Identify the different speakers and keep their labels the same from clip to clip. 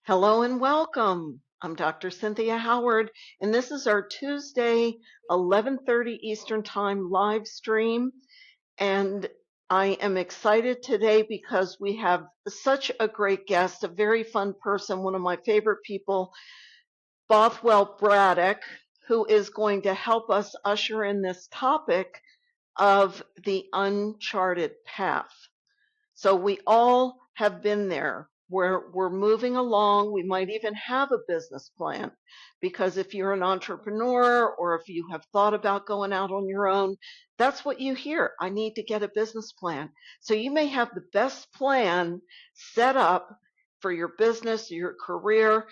Speaker 1: Hello and welcome. I'm Dr. Cynthia Howard, and this is our Tuesday, 11:30 Eastern Time live stream. And I am excited today because we have such a great guest, a very fun person, one of my favorite people, Bothwell Braddock, who is going to help us usher in this topic of the uncharted path. So we all have been there where we're moving along. We might even have a business plan because if you're an entrepreneur or if you have thought about going out on your own, that's what you hear. I need to get a business plan. So you may have the best plan set up for your business, your career,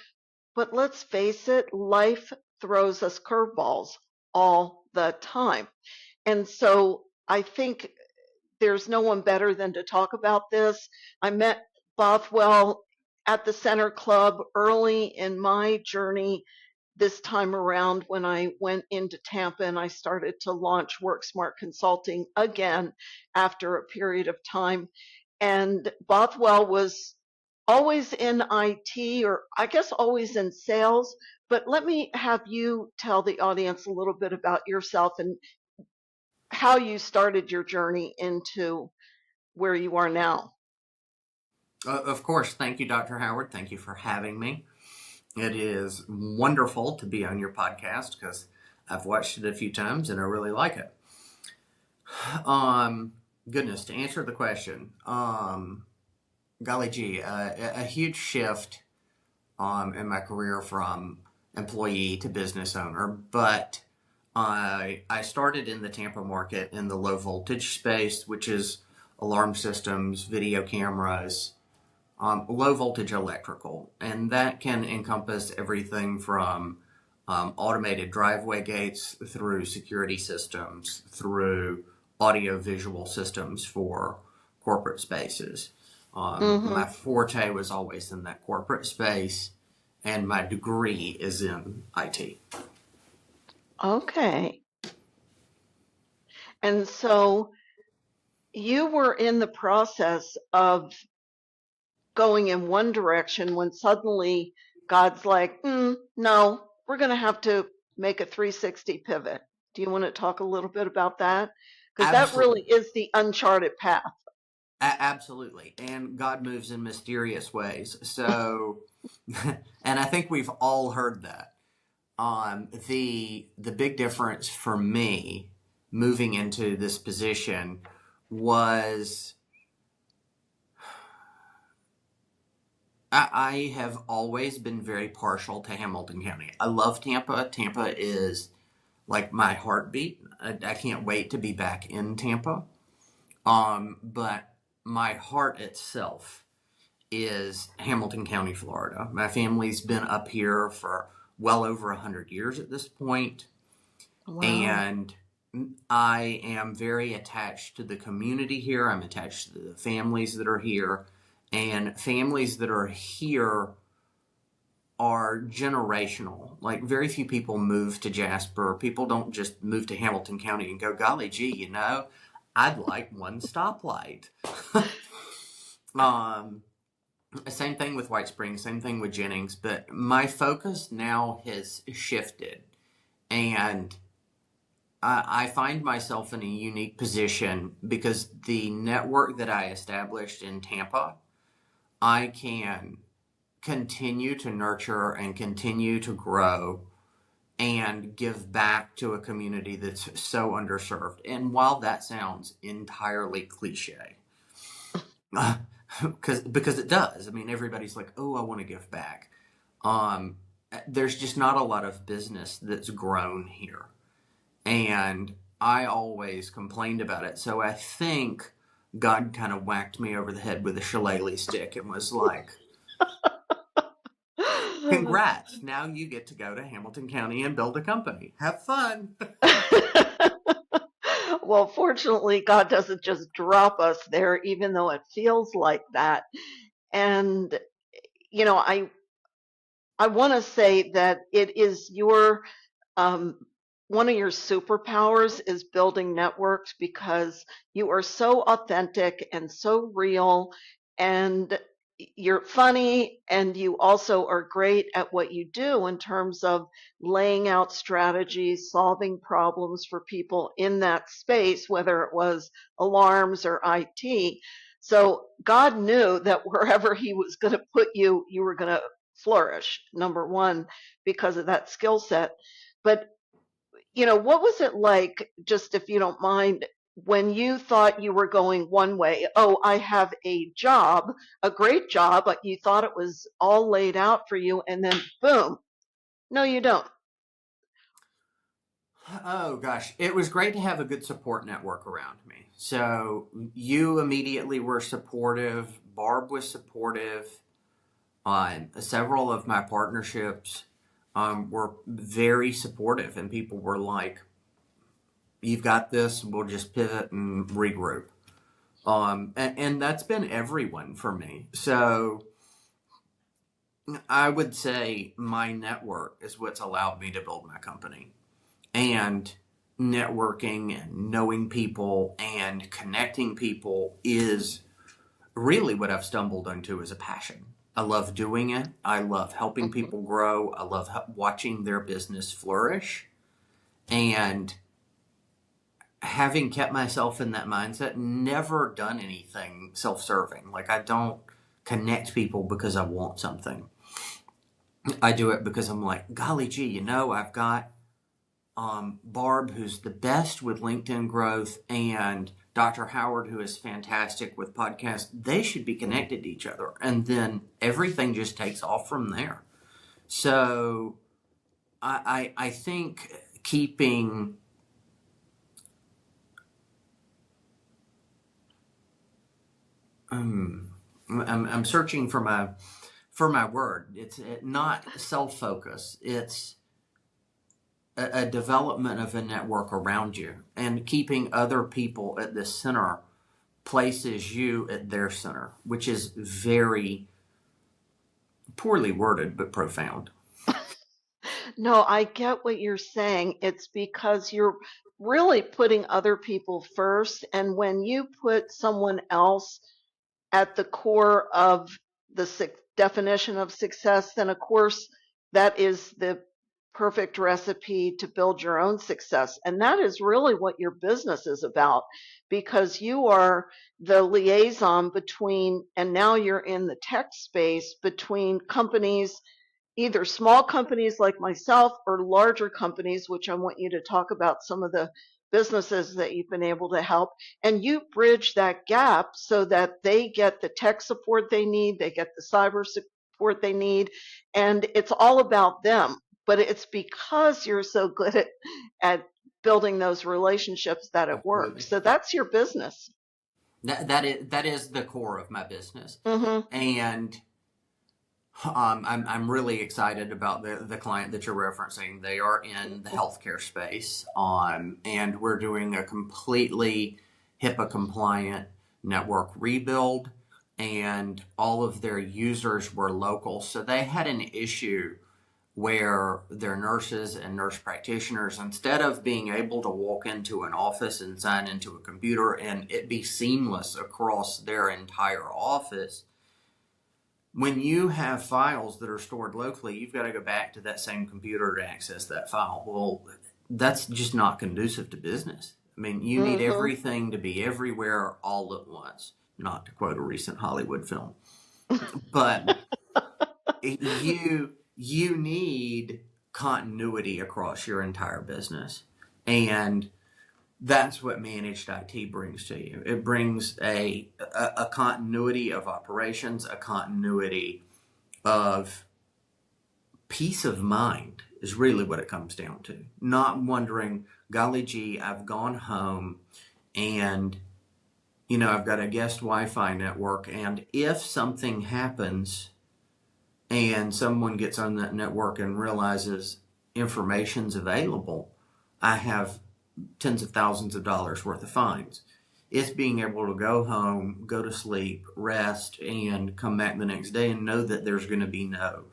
Speaker 1: but let's face it, life throws us curveballs all the time. And so I think there's no one better than to talk about this. I met Bothwell at the Center Club early in my journey this time around when I went into Tampa and I started to launch WorkSmart Consulting again after a period of time. And Bothwell was always in IT, or I guess always in sales. But let me have you tell the audience a little bit about yourself and how you started your journey into where you are now.
Speaker 2: Of course. Thank you, Dr. Howard. Thank you for having me. It is wonderful to be on your podcast because I've watched it a few times and I really like it. Goodness, to answer the question, golly gee, a huge shift in my career from employee to business owner, but I started in the Tampa market in the low voltage space, which is alarm systems, video cameras, low voltage electrical, and that can encompass everything from automated driveway gates through security systems, through audio visual systems for corporate spaces. My forte was always in that corporate space, and my degree is in IT.
Speaker 1: Okay. And so you were in the process of going in one direction when suddenly God's like, no, we're going to have to make a 360 pivot. Do you want to talk a little bit about that? Because that really
Speaker 2: Absolutely.
Speaker 1: is the uncharted path.
Speaker 2: Absolutely. And God moves in mysterious ways. So, and I think we've all heard that. The big difference for me moving into this position was I have always been very partial to Hamilton County. I love Tampa. Tampa is like my heartbeat. I can't wait to be back in Tampa. But my heart itself is Hamilton County, Florida. My family's been up here for well over 100 years at this point,
Speaker 1: Wow.
Speaker 2: and I am very attached to the community here. I'm attached to the families that are here, and families that are here are generational. Like, very few people move to Jasper. People don't just move to Hamilton County and go, golly gee, I'd like one stoplight. um, Same thing with White Springs, same thing with Jennings, but my focus now has shifted, and I find myself in a unique position because the network that I established in Tampa, I can continue to nurture and continue to grow and give back to a community that's so underserved. And while that sounds entirely cliche, because it does. I mean, everybody's like, "Oh, I want to give back." Um, there's just not a lot of business that's grown here, and I always complained about it. So I think God kind of whacked me over the head with a shillelagh stick and was like, "Congrats! Now you get to go to Hamilton County and build a company. Have fun."
Speaker 1: Well, fortunately, God doesn't just drop us there, even though it feels like that. And, you know, I want to say that it is your um, one of your superpowers is building networks because you are so authentic and so real. And you're funny and you also are great at what you do in terms of laying out strategies, solving problems for people in that space, whether it was alarms or IT. So God knew that wherever He was going to put you, you were going to flourish, number one, because of that skill set. But what was it like, just if you don't mind, when you thought you were going one way? Oh, I have a job, a great job, but you thought it was all laid out for you, and then boom, no, you don't.
Speaker 2: Oh gosh, it was great to have a good support network around me. So you immediately were supportive. Barb was supportive. On several of my partnerships were very supportive, and people were like, "You've got this. We'll just pivot and regroup." And that's been everyone for me. So I would say my network is what's allowed me to build my company. And networking and knowing people and connecting people is really what I've stumbled into as a passion. I love doing it. I love helping
Speaker 1: Mhm.
Speaker 2: people grow. I love watching their business flourish. And having kept myself in that mindset, never done anything self serving. Like, I don't connect people because I want something. I do it because I'm like, golly gee, I've got Barb, who's the best with LinkedIn growth, and Dr. Howard, who is fantastic with podcasts. They should be connected to each other. And then everything just takes off from there. So I think keeping I'm searching for my word. It's not self focus. It's a development of a network around you, and keeping other people at the center places you at their center, which is very poorly worded but profound.
Speaker 1: No, I get what you're saying. It's because you're really putting other people first. And when you put someone else at the core of the definition of success, then of course that is the perfect recipe to build your own success. And that is really what your business is about, because you are the liaison between, and now you're in the tech space, between companies, either small companies like myself or larger companies, which I want you to talk about some of the businesses that you've been able to help. And you bridge that gap so that they get the tech support they need, they get the cyber support they need, and it's all about them. But it's because you're so good at building those relationships that it
Speaker 2: Absolutely.
Speaker 1: works. So that's your business.
Speaker 2: That is the core of my business.
Speaker 1: Hmm.
Speaker 2: And I'm really excited about the client that you're referencing. They are in the healthcare space, and we're doing a completely HIPAA compliant network rebuild, and all of their users were local. So they had an issue where their nurses and nurse practitioners, instead of being able to walk into an office and sign into a computer and it be seamless across their entire office, when you have files that are stored locally, you've got to go back to that same computer to access that file. Well, that's just not conducive to business. I mean, you need
Speaker 1: Hmm.
Speaker 2: everything to be everywhere all at once, not to quote a recent Hollywood film. But you need continuity across your entire business. And that's what managed IT brings to you. It brings a continuity of operations, a continuity of peace of mind is really what it comes down to. Not wondering, golly gee, I've gone home and I've got a guest Wi-Fi network, and if something happens and someone gets on that network and realizes information's available, I have tens of thousands of dollars worth of fines. It's being able to go home, go to sleep, rest, and come back the next day and know that there's going to be no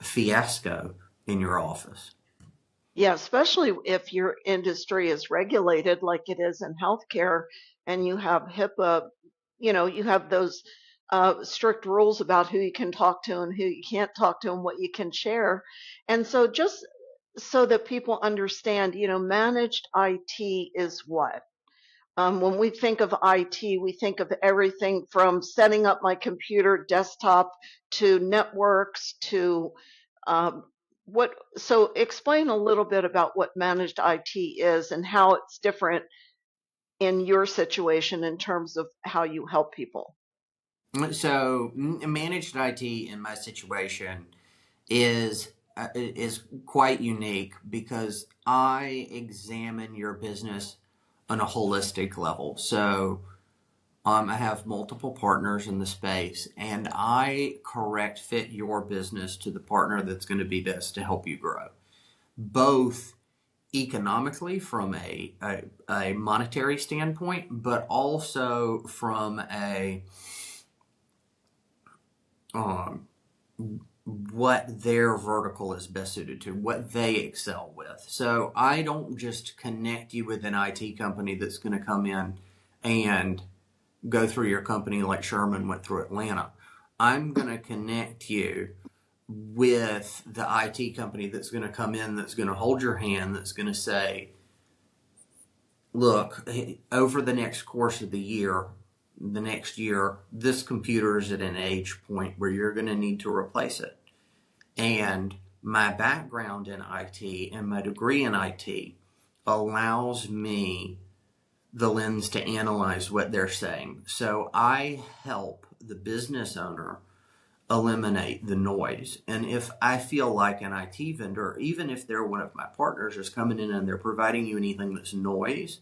Speaker 2: fiasco in your office.
Speaker 1: Yeah, especially if your industry is regulated like it is in healthcare and you have HIPAA, you have those strict rules about who you can talk to and who you can't talk to and what you can share. And so just so that people understand, managed IT is what? When we think of IT, we think of everything from setting up my computer desktop to networks to um, so explain a little bit about what managed IT is and how it's different in your situation in terms of how you help people.
Speaker 2: So, managed IT in my situation is quite unique because I examine your business on a holistic level. So, I have multiple partners in the space, and I correct fit your business to the partner that's going to be best to help you grow, both economically from a monetary standpoint, but also from a um, what their vertical is best suited to, what they excel with. So I don't just connect you with an IT company that's going to come in and go through your company like Sherman went through Atlanta. I'm going to connect you with the IT company that's going to come in, that's going to hold your hand, that's going to say, look, over the next course of the next year, this computer is at an age point where you're going to need to replace it. And my background in IT and my degree in IT allows me the lens to analyze what they're saying. So I help the business owner eliminate the noise. And if I feel like an IT vendor, even if they're one of my partners, is coming in and they're providing you anything that's noise,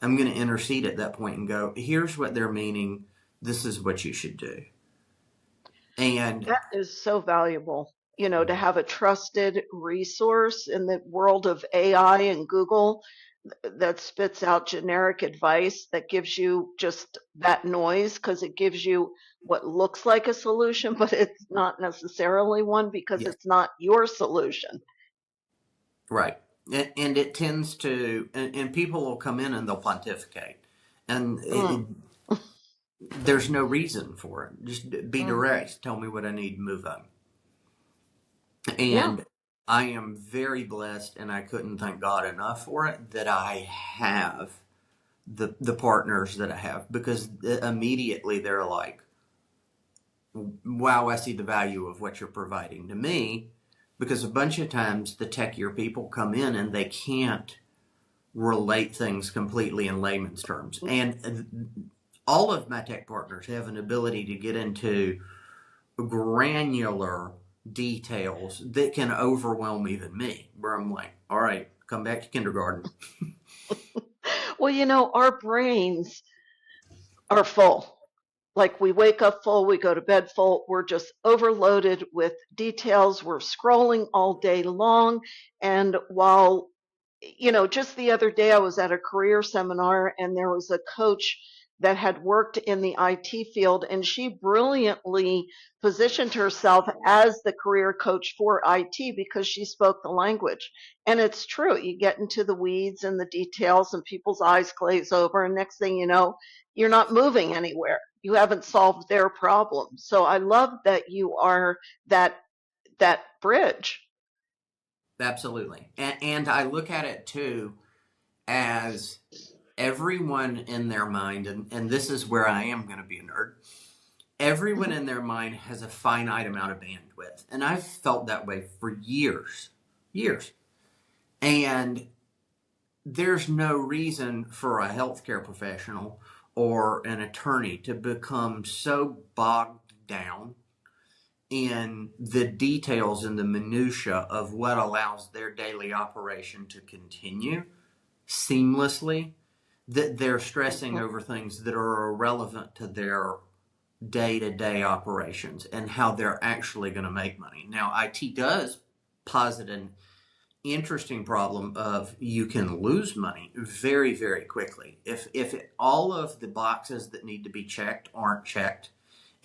Speaker 2: I'm going to intercede at that point and go, here's what they're meaning. This is what you should do. And
Speaker 1: That is so valuable, to have a trusted resource in the world of AI and Google that spits out generic advice that gives you just that noise because it gives you what looks like a solution, but it's not necessarily one because
Speaker 2: yes,
Speaker 1: it's not your solution.
Speaker 2: right. And it tends to, and people will come in and they'll pontificate. And
Speaker 1: Mm,
Speaker 2: there's no reason for it. Just be
Speaker 1: mm,
Speaker 2: direct. Tell me what I need and move on.
Speaker 1: yeah.
Speaker 2: And I am very blessed, and I couldn't thank God enough for it that I have the partners that I have, because immediately they're like, wow, I see the value of what you're providing to me. Because a bunch of times the techier people come in and they can't relate things completely in layman's terms. And all of my tech partners have an ability to get into granular details that can overwhelm even me, where I'm like, all right, come back to kindergarten.
Speaker 1: Well, our brains are full. Like we wake up full, we go to bed full, we're just overloaded with details, we're scrolling all day long. And while, just the other day I was at a career seminar and there was a coach that had worked in the IT field and she brilliantly positioned herself as the career coach for IT because she spoke the language. And it's true, you get into the weeds and the details and people's eyes glaze over, and next thing you know, you're not moving anywhere. You haven't solved their problem. So I love that you are that bridge.
Speaker 2: Absolutely. And I look at it too as everyone in their mind, and this is where I am going to be a nerd, everyone in their mind has a finite amount of bandwidth. And I've felt that way for years, years. And there's no reason for a healthcare professional or an attorney to become so bogged down in the details and the minutia of what allows their daily operation to continue seamlessly that they're stressing over things that are irrelevant to their day-to-day operations and how they're actually going to make money. Now, IT does posit an interesting problem of you can lose money very, very quickly. If all of the boxes that need to be checked aren't checked,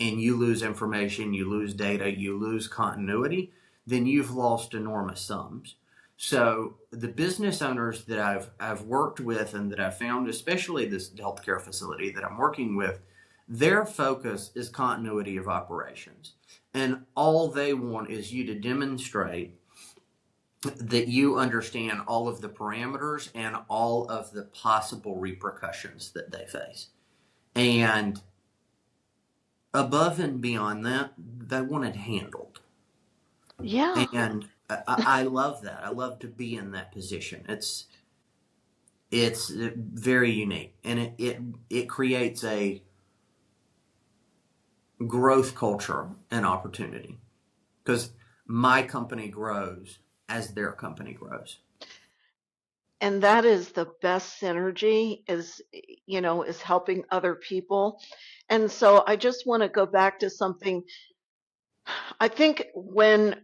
Speaker 2: and you lose information, you lose data, you lose continuity, then you've lost enormous sums. So the business owners that I've worked with and that I've found, especially this healthcare facility that I'm working with, Their focus is continuity of operations. And all they want is you to demonstrate that you understand all of the parameters and all of the possible repercussions that they face. And above and beyond that, they want it handled.
Speaker 1: Yeah.
Speaker 2: And I love that. I love to be in that position. It's very unique, and it creates a growth culture and opportunity because my company grows as their company grows.
Speaker 1: And that is the best synergy is helping other people. And so I just want to go back to something. I think when,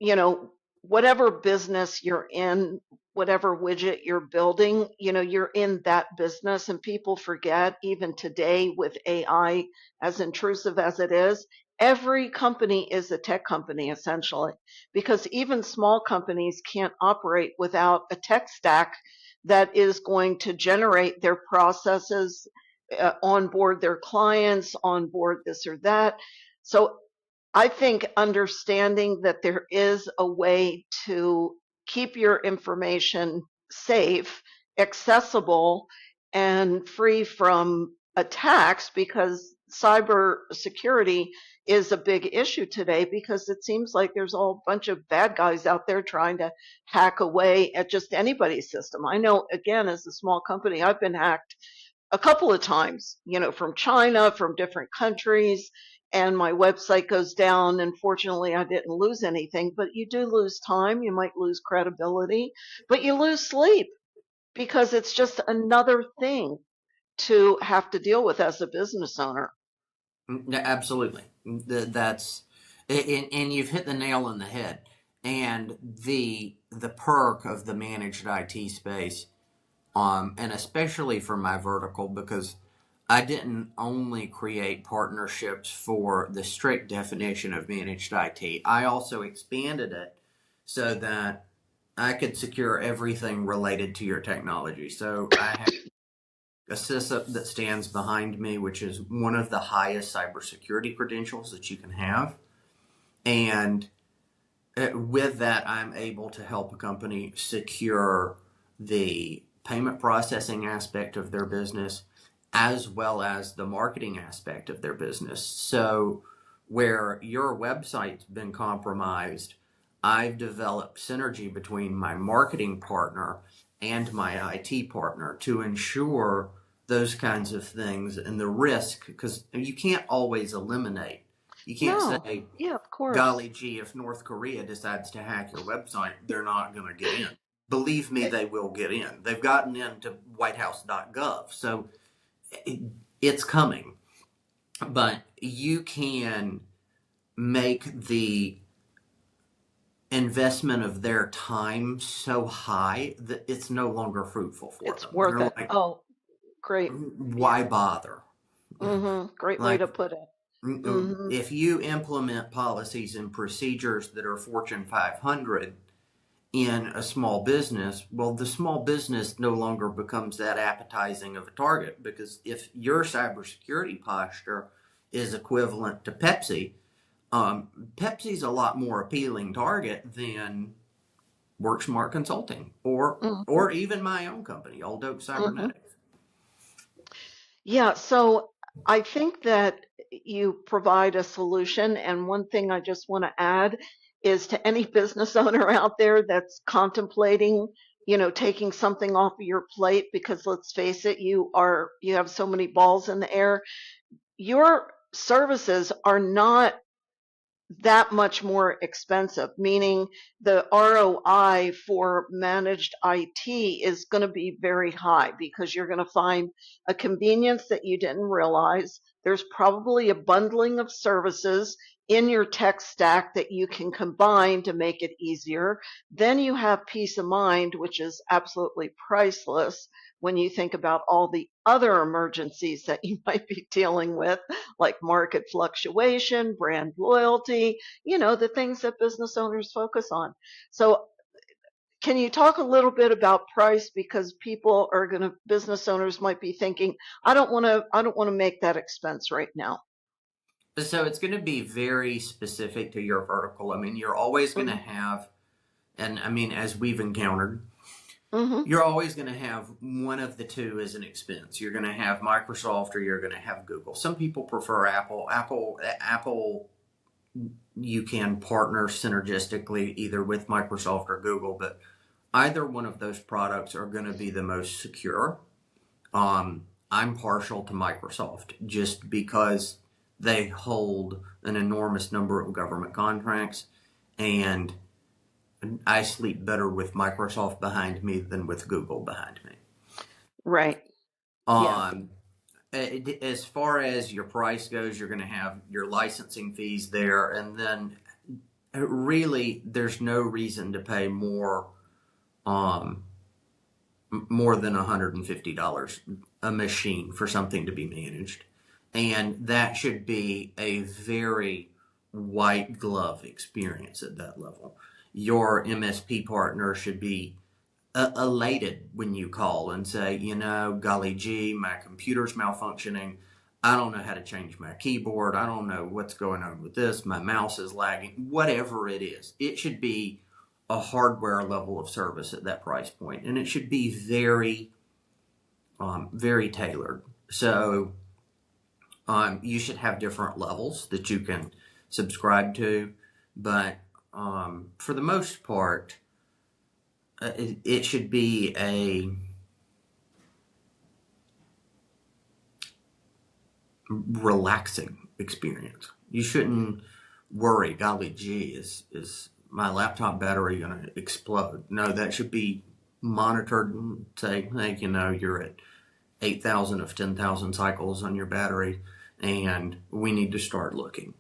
Speaker 1: you know, whatever business you're in, whatever widget you're building, you're in that business, and people forget, even today with AI, as intrusive as it is, every company is a tech company essentially, because even small companies can't operate without a tech stack that is going to generate their processes, onboard their clients, onboard this or that. So I think understanding that there is a way to keep your information safe, accessible, and free from attacks, because cybersecurity is a big issue today, because it seems like there's a whole bunch of bad guys out there trying to hack away at just anybody's system. I know, again, as a small company, I've been hacked a couple of times, from China, from different countries, and my website goes down. And fortunately, I didn't lose anything, but you do lose time. You might lose credibility, but you lose sleep, because it's just another thing to have to deal with as a business owner.
Speaker 2: Yeah, absolutely. That's and you've hit the nail on the head. And the perk of the managed IT space, and especially for my vertical, because I didn't only create partnerships for the strict definition of managed IT. I also expanded it so that I could secure everything related to your technology. So I have a SysUp that stands behind me, which is one of the highest cybersecurity credentials that you can have. And with that, I'm able to help a company secure the payment processing aspect of their business as well as the marketing aspect of their business. So, where your website's been compromised, I've developed synergy between my marketing partner and my IT partner to ensure those kinds of things and the risk, because you can't always eliminate. You can't
Speaker 1: No,
Speaker 2: say,
Speaker 1: yeah, of course.
Speaker 2: golly gee, if North Korea decides to hack your website, they're not going to get in. Believe me, they will get in. They've gotten into whitehouse.gov. So it's coming. But you can make the investment of their time so high that it's no longer fruitful for
Speaker 1: It's
Speaker 2: them.
Speaker 1: worth
Speaker 2: They're
Speaker 1: it.
Speaker 2: like,
Speaker 1: Oh, great.
Speaker 2: why
Speaker 1: Yeah.
Speaker 2: bother?
Speaker 1: Great way
Speaker 2: Like,
Speaker 1: to put it. Hmm.
Speaker 2: if you implement policies and procedures that are Fortune 500 in a small business, well, the small business no longer becomes that appetizing of a target, because if your cybersecurity posture is equivalent to Pepsi, Pepsi's a lot more appealing target than WorkSmart Consulting or even my own company, Old Oak
Speaker 1: Hmm.
Speaker 2: Cybernetics.
Speaker 1: Yeah, so I think that you provide a solution. And one thing I just want to add is, to any business owner out there that's contemplating, taking something off of your plate, because let's face it, you have so many balls in the air. Your services are not that much more expensive, meaning the ROI for managed IT is going to be very high, because you're going to find a convenience that you didn't realize. There's probably a bundling of services in your tech stack that you can combine to make it easier. Then you have peace of mind, which is absolutely priceless when you think about all the other emergencies that you might be dealing with, like market fluctuation, brand loyalty, the things that business owners focus on. So can you talk a little bit about price, because business owners might be thinking, I don't want to make that expense right now.
Speaker 2: So it's going to be very specific to your vertical. I mean, you're always going to
Speaker 1: Mm-hmm.
Speaker 2: have, and I mean, as we've encountered,
Speaker 1: Mm-hmm.
Speaker 2: you're always going to have one of the two as an expense. You're going to have Microsoft or you're going to have Google. Some people prefer Apple. Apple, you can partner synergistically either with Microsoft or Google, but either one of those products are going to be the most secure. I'm partial to Microsoft just because they hold an enormous number of government contracts, and I sleep better with Microsoft behind me than with Google behind me.
Speaker 1: Right. Yeah.
Speaker 2: Um, as far as your price goes, you're going to have your licensing fees there, and then really, there's no reason to pay um, more than $150 a machine for something to be managed. And that should be a very white glove experience at that level. Your MSP partner should be elated when you call and say, golly gee, my computer's malfunctioning. I don't know how to change my keyboard. I don't know what's going on with this. My mouse is lagging. Whatever it is, it should be a hardware level of service at that price point, and it should be very, very tailored. So you should have different levels that you can subscribe to, but for the most part, it should be a relaxing experience. You shouldn't worry, golly gee, is my laptop battery going to explode? No, that should be monitored and say, hey, you're at 8,000 of 10,000 cycles on your battery, and we need to start looking.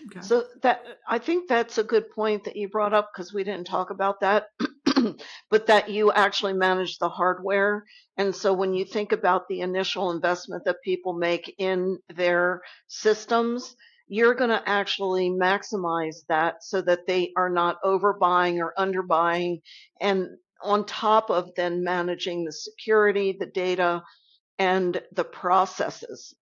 Speaker 2: Okay.
Speaker 1: So I think that's a good point that you brought up, because we didn't talk about that, but that you actually manage the hardware. And so when you think about the initial investment that people make in their systems, you're going to actually maximize that so that they are not overbuying or underbuying. And on top of then managing the security, the data, and the processes,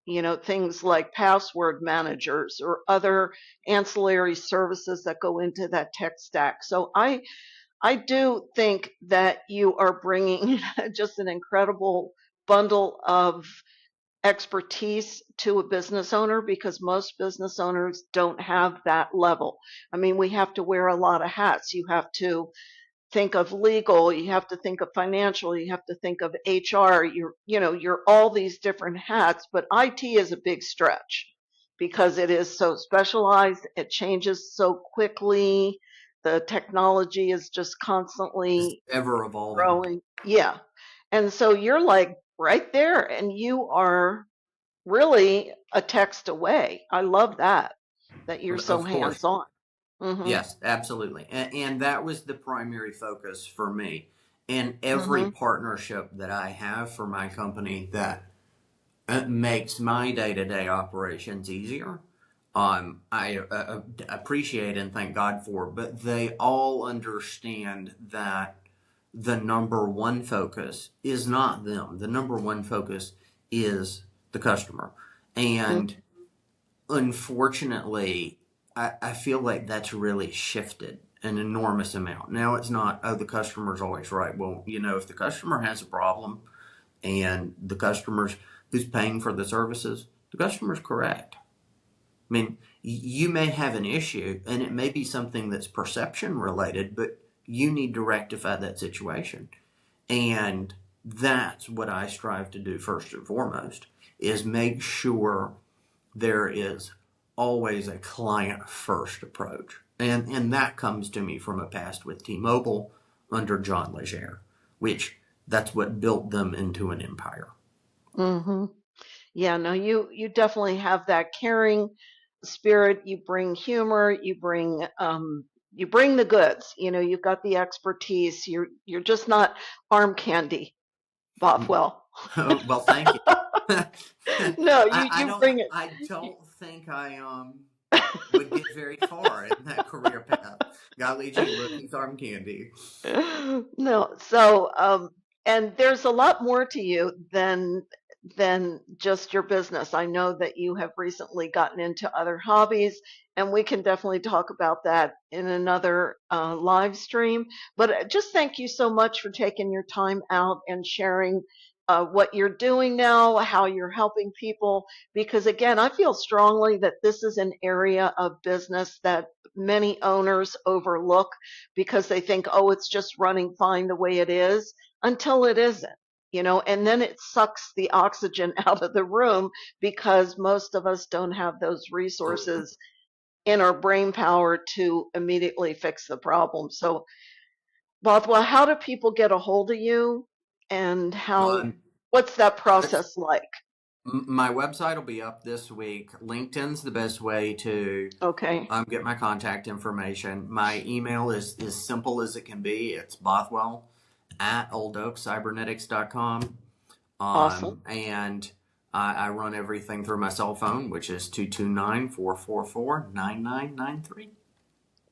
Speaker 1: things like password managers or other ancillary services that go into that tech stack. So I do think that you are bringing just an incredible bundle of expertise to a business owner, because most business owners don't have that level. I mean, we have to wear a lot of hats. You have to think of legal, you have to think of financial, you have to think of HR, you're all these different hats, but IT is a big stretch because it is so specialized, it changes so quickly, the technology is just
Speaker 2: It's
Speaker 1: constantly
Speaker 2: ever evolving.
Speaker 1: growing. Yeah. And so you're like right there, and you are really a text away. I love that you're so
Speaker 2: Of course.
Speaker 1: hands-on. Mhm.
Speaker 2: Yes, absolutely. And that was the primary focus for me. In every
Speaker 1: Mhm.
Speaker 2: partnership that I have for my company that makes my day to day operations easier, I appreciate and thank God for, but they all understand that the number one focus is not them. The number one focus is the customer. And
Speaker 1: Mhm.
Speaker 2: unfortunately, I feel like that's really shifted an enormous amount. Now it's not, oh, the customer's always right. Well, if the customer has a problem and the customer's who's paying for the services, the customer's correct. I mean, you may have an issue and it may be something that's perception related, but you need to rectify that situation. And that's what I strive to do first and foremost, is make sure there is always a client first approach. And that comes to me from a past with T-Mobile under John Legere, which that's what built them into an empire.
Speaker 1: Mhm. Yeah, no, you definitely have that caring spirit. You bring humor. You bring the goods. You've got the expertise. You're just not arm candy, Bothwell.
Speaker 2: Well, thank you.
Speaker 1: No,
Speaker 2: I
Speaker 1: you
Speaker 2: don't
Speaker 1: bring it.
Speaker 2: I don't think I am. would get very far in that career path. Golly gee, look, arm candy.
Speaker 1: No, so and there's a lot more to you than just your business. I know that you have recently gotten into other hobbies, and we can definitely talk about that in another live stream. But just thank you so much for taking your time out and sharing what you're doing now, how you're helping people. Because again, I feel strongly that this is an area of business that many owners overlook because they think, oh, it's just running fine the way it is until it isn't, and then it sucks the oxygen out of the room because most of us don't have those
Speaker 2: Absolutely.
Speaker 1: resources in our brain power to immediately fix the problem. So, Bothwell, how do people get a hold of you and
Speaker 2: Um,
Speaker 1: what's that
Speaker 2: that's,
Speaker 1: process like?
Speaker 2: my website will be up this week. LinkedIn's the best way to
Speaker 1: Okay,
Speaker 2: get my contact information. My email is as simple as it can be. It's Bothwell at oldoakcybernetics.com.
Speaker 1: awesome.
Speaker 2: And I run everything through my cell phone, which is 229-444-9993.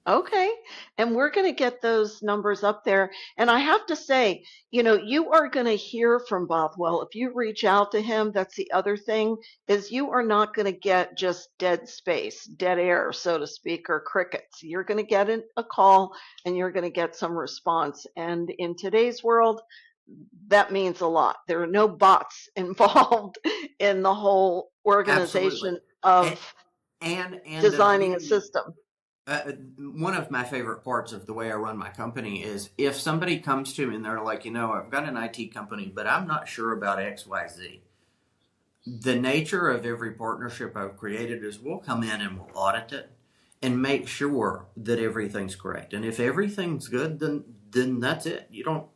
Speaker 1: Okay. And we're going to get those numbers up there. And I have to say, you are going to hear from Bothwell. If you reach out to him, that's the other thing, is you are not going to get just dead space, dead air, so to speak, or crickets. You're going to get a call and you're going to get some response. And in today's world, that means a lot. There are no bots involved in the whole
Speaker 2: Absolutely.
Speaker 1: organization
Speaker 2: And,
Speaker 1: of
Speaker 2: and
Speaker 1: designing a
Speaker 2: being
Speaker 1: system.
Speaker 2: one of my favorite parts of the way I run my company is if somebody comes to me and they're like, I've got an IT company, but I'm not sure about XYZ. The nature of every partnership I've created is we'll come in and we'll audit it and make sure that everything's correct. And if everything's good, then that's it. You don't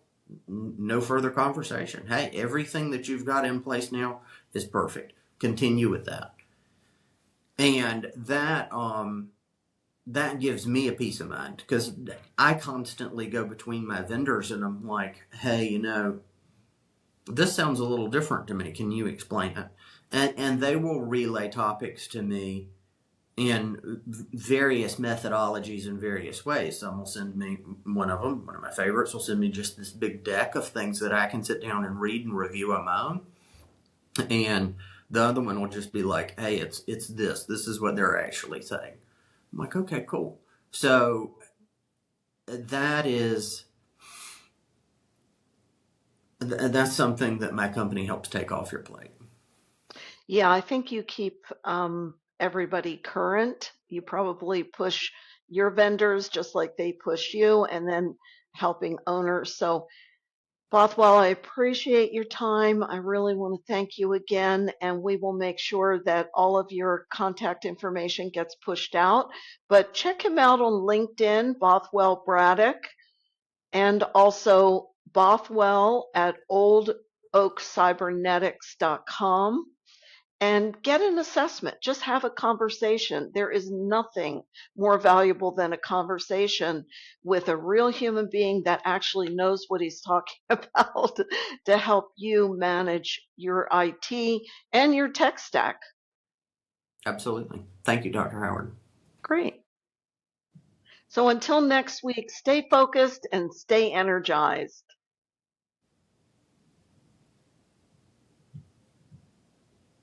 Speaker 2: no further conversation. Hey, everything that you've got in place now is perfect. Continue with that. And that gives me a peace of mind because I constantly go between my vendors and I'm like, hey, this sounds a little different to me. Can you explain it? And they will relay topics to me in various methodologies in various ways. Some will send me one of my favorites, will send me just this big deck of things that I can sit down and read and review on my own. And the other one will just be like, hey, it's this. This is what they're actually saying. I'm like, okay, cool. So that is that's something that my company helps take off your plate.
Speaker 1: Yeah, I think you keep everybody current. You probably push your vendors just like they push you, and then helping owners. So, Bothwell, I appreciate your time. I really want to thank you again, and we will make sure that all of your contact information gets pushed out. But check him out on LinkedIn, Bothwell Braddock, and also Bothwell at oldoakcybernetics.com and get an assessment. Just have a conversation. There is nothing more valuable than a conversation with a real human being that actually knows what he's talking about to help you manage your IT and your tech stack.
Speaker 2: Absolutely. Thank you, Dr. Howard.
Speaker 1: Great. So until next week, stay focused and stay energized.